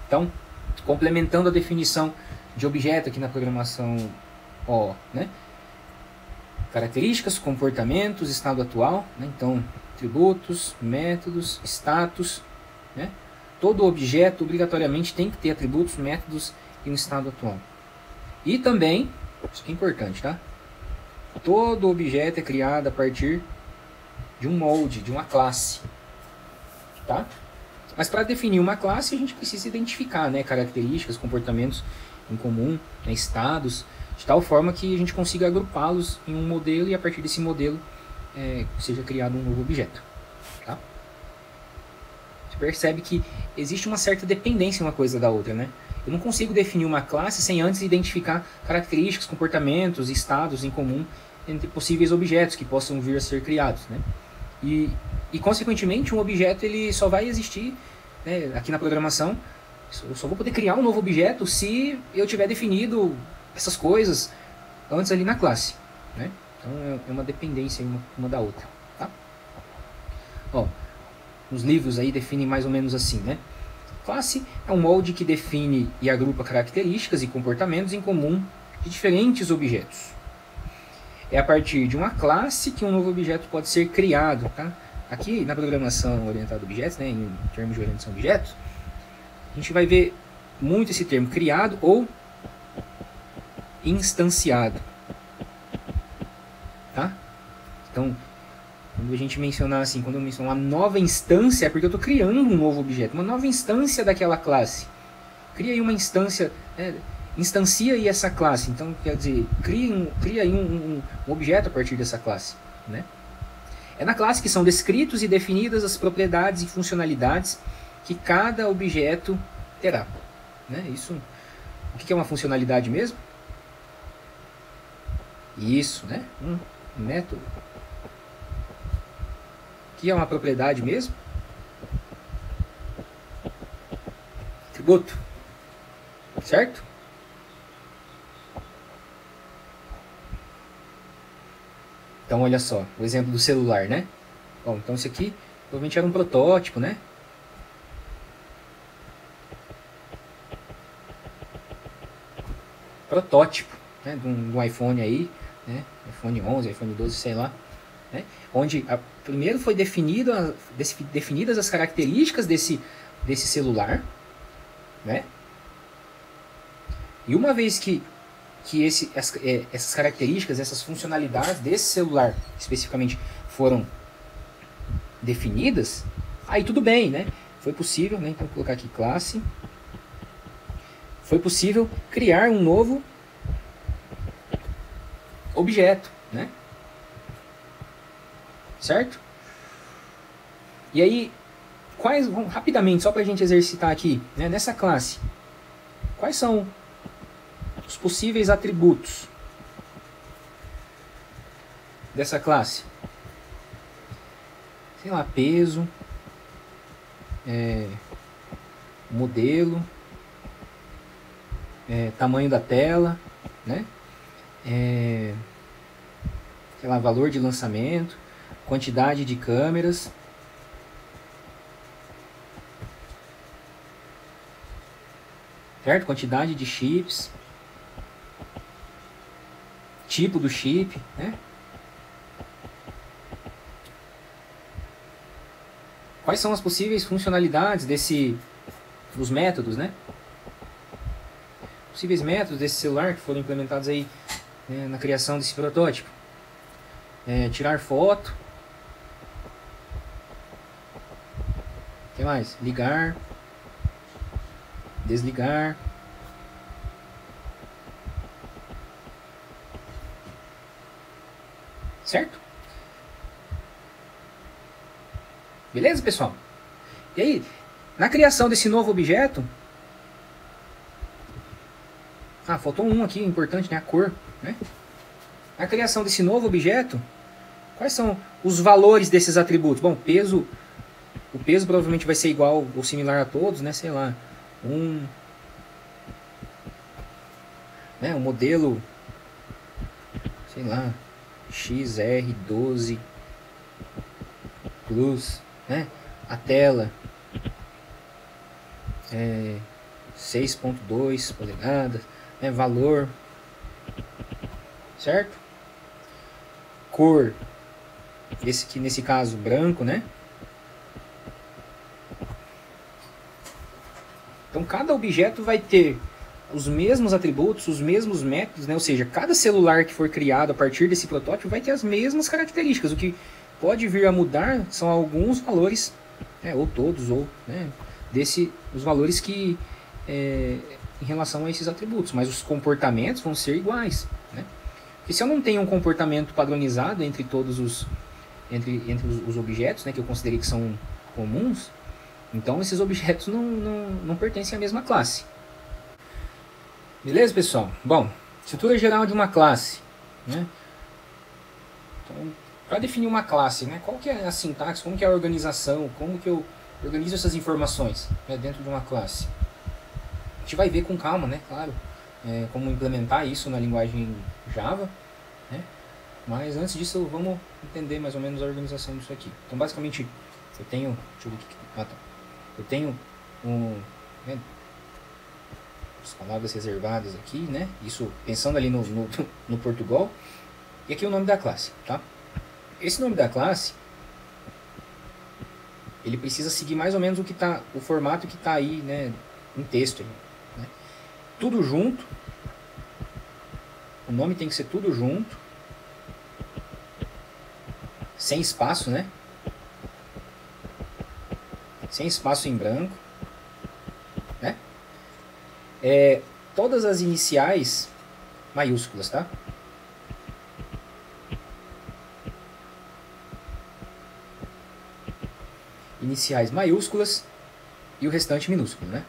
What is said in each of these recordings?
Então, complementando a definição de objeto aqui na programação O, né? Características, comportamentos, estado atual, né? Então, atributos, métodos, status, né? Todo objeto obrigatoriamente tem que ter atributos, métodos e um estado atual. E também, isso aqui é importante, tá? Todo objeto é criado a partir de um molde, de uma classe, tá? Mas para definir uma classe a gente precisa identificar, né, características, comportamentos em comum, né, estados, de tal forma que a gente consiga agrupá-los em um modelo e a partir desse modelo seja criado um novo objeto. Tá? Você percebe que existe uma certa dependência uma coisa da outra, né? Eu não consigo definir uma classe sem antes identificar características, comportamentos, estados em comum entre possíveis objetos que possam vir a ser criados, né? E consequentemente, um objeto ele só vai existir, né, aqui na programação. Eu só vou poder criar um novo objeto se eu tiver definido essas coisas antes ali na classe, né? Então é uma dependência uma da outra, tá? Ó, os livros aí definem mais ou menos assim, né? Classe é um molde que define e agrupa características e comportamentos em comum de diferentes objetos. É a partir de uma classe que um novo objeto pode ser criado, tá? Aqui na programação orientada a objetos, né, em termos de orientação a objetos, a gente vai ver muito esse termo criado ou instanciado, tá? Então, quando a gente mencionar assim, quando eu mencionar uma nova instância, é porque eu estou criando um novo objeto, uma nova instância daquela classe. Cria aí uma instância, né, instancia aí essa classe. Então, quer dizer, cria aí um objeto a partir dessa classe, né? É na classe que são descritos e definidas as propriedades e funcionalidades que cada objeto terá, né? Isso, o que é uma funcionalidade mesmo? Isso, né? Um método. O que é uma propriedade mesmo? Atributo. Certo? Então, olha só, o exemplo do celular, né? Bom, então isso aqui provavelmente era um protótipo, né? Protótipo, né? De um iPhone aí, né? iPhone 11, iPhone 12, sei lá, né? Onde primeiro foi definidas as características desse celular, né? E uma vez que essas características, essas funcionalidades desse celular especificamente foram definidas, aí tudo bem, né? Foi possível, né? Então vou colocar aqui classe. Foi possível criar um novo objeto, né? Certo? E aí, rapidamente, só para a gente exercitar aqui, né? Nessa classe, quais são os possíveis atributos dessa classe? Sei lá, peso, modelo, tamanho da tela, né? Sei lá, valor de lançamento, quantidade de câmeras, certo? Quantidade de chips, tipo do chip, né? Quais são as possíveis funcionalidades dos métodos, né? Possíveis métodos desse celular que foram implementados aí, né, na criação desse protótipo. Tirar foto. O que mais? Ligar. Desligar. Certo? Beleza, pessoal? E aí, na criação desse novo objeto... faltou um aqui, importante, né? A cor, né? Na criação desse novo objeto, quais são os valores desses atributos? Bom, o peso provavelmente vai ser igual ou similar a todos, né? Sei lá, né? O modelo, sei lá, XR12 Plus, né? A tela, 6.2 polegadas, né? Valor, certo? Cor, esse aqui nesse caso branco, né? Então cada objeto vai ter os mesmos atributos, os mesmos métodos, né? Ou seja, cada celular que for criado a partir desse protótipo vai ter as mesmas características. O que pode vir a mudar são alguns valores, né? Ou todos, ou, né? Os valores que em relação a esses atributos, mas os comportamentos vão ser iguais, né? Porque se eu não tenho um comportamento padronizado entre todos os os objetos, né, que eu considerei que são comuns, então esses objetos não pertencem à mesma classe. Beleza, pessoal? Bom, estrutura geral de uma classe, né? Então, para definir uma classe, né, qual que é a sintaxe, como que é a organização, como que eu organizo essas informações, né, dentro de uma classe? A gente vai ver com calma, né, claro, como implementar isso na linguagem Java, né? Mas antes disso, vamos entender mais ou menos a organização disso aqui. Então, basicamente, eu tenho, deixa eu ver aqui, eu tenho né, as palavras reservadas aqui, né? Isso pensando ali no Portugal. E aqui o nome da classe, tá? Esse nome da classe, ele precisa seguir mais ou menos o formato que está aí, né, em texto. Aí, né? Tudo junto. O nome tem que ser tudo junto. Sem espaço, né? Sem espaço em branco. Né? Todas as iniciais maiúsculas, tá? Iniciais maiúsculas e o restante minúsculo, né?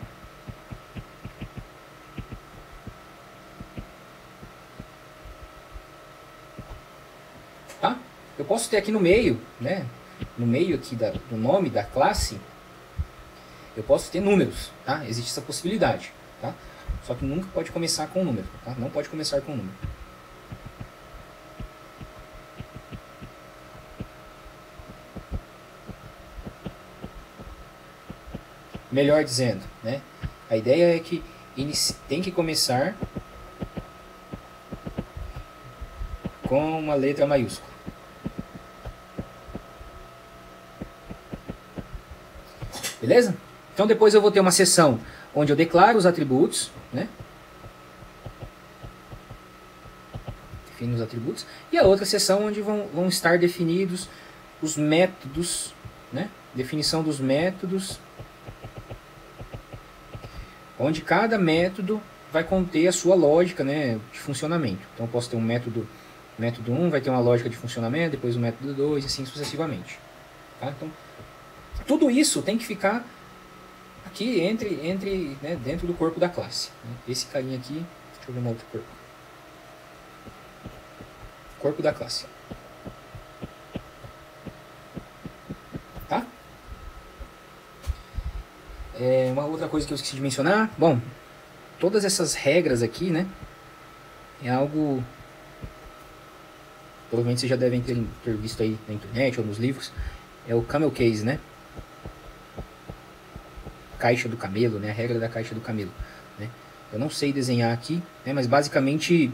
Tá? Eu posso ter aqui no meio, né? No meio aqui do nome da classe, eu posso ter números, tá? Existe essa possibilidade, tá? Só que nunca pode começar com número, tá? Não pode começar com número. Melhor dizendo, né? A ideia é que tem que começar com uma letra maiúscula. Beleza? Então depois eu vou ter uma seção onde eu declaro os atributos, né? Defino os atributos. E a outra seção onde vão estar definidos os métodos, né? Definição dos métodos, onde cada método vai conter a sua lógica, né, de funcionamento. Então eu posso ter um método 1 vai ter uma lógica de funcionamento, depois o método 2 e assim sucessivamente. Tá? Então, tudo isso tem que ficar aqui né, dentro do corpo da classe. Esse carinha aqui, deixa eu ver uma outra corpo. Corpo da classe. Tá? Uma outra coisa que eu esqueci de mencionar, bom, todas essas regras aqui, né, é algo, provavelmente vocês já devem ter visto aí na internet ou nos livros, é o camel case, né, caixa do camelo, né, a regra da caixa do camelo, né. Eu não sei desenhar aqui, né, mas basicamente,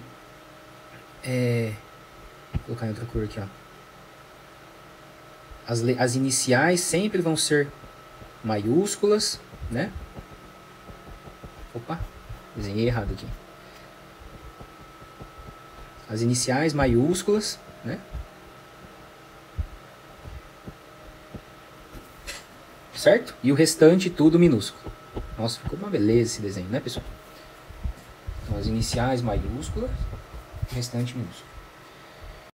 vou colocar em outra cor aqui, ó. As iniciais sempre vão ser maiúsculas, né? Opa, desenhei errado aqui. As iniciais maiúsculas, né? Certo? E o restante tudo minúsculo. Nossa, ficou uma beleza esse desenho, né, pessoal? Então, as iniciais maiúsculas, o restante minúsculo.